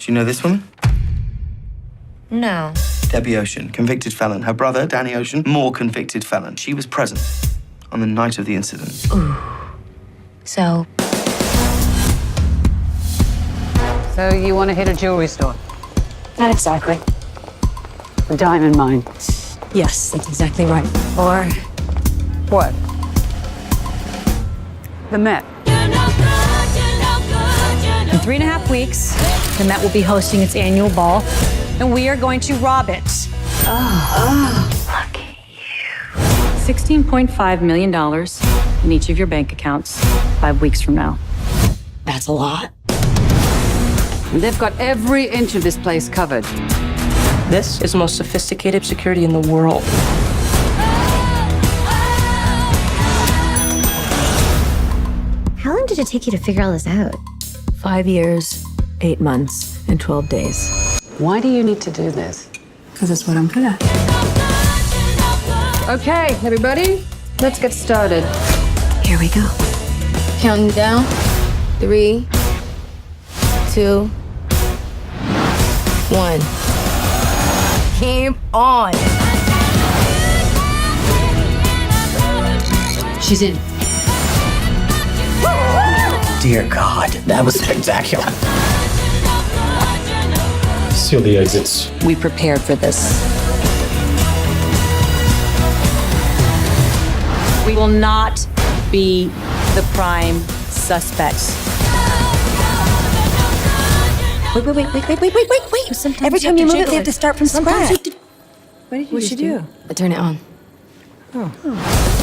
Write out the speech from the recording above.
Do you know this woman? No. Debbie Ocean, convicted felon. Her brother, Danny Ocean, more convicted felon. She was present on the night of the incident. Ooh. So you want to hit a jewelry store? not exactly. A diamond mine? Yes, that's exactly right. Or What? The Met. In 3.5 weeks, the Met will be hosting its annual ball, and we are going to rob it. look at you. $16.5 million in each of your bank accounts 5 weeks from now. That's a lot. And they've got every inch of this place covered. This is the most sophisticated security in the world. How long did it take you to figure all this out? 5 years, 8 months, and 12 days. Why do you need to do this? Because it's what I'm good at. Okay, everybody, let's get started. Here we go. Counting down. 3, 2, 1. Game on. She's in. Dear God, that was spectacular. Seal the exits. We prepared for this. We will not be the prime suspects. Wait. Every time you move it, they have to start from scratch. What did you do? I turn it on. Oh.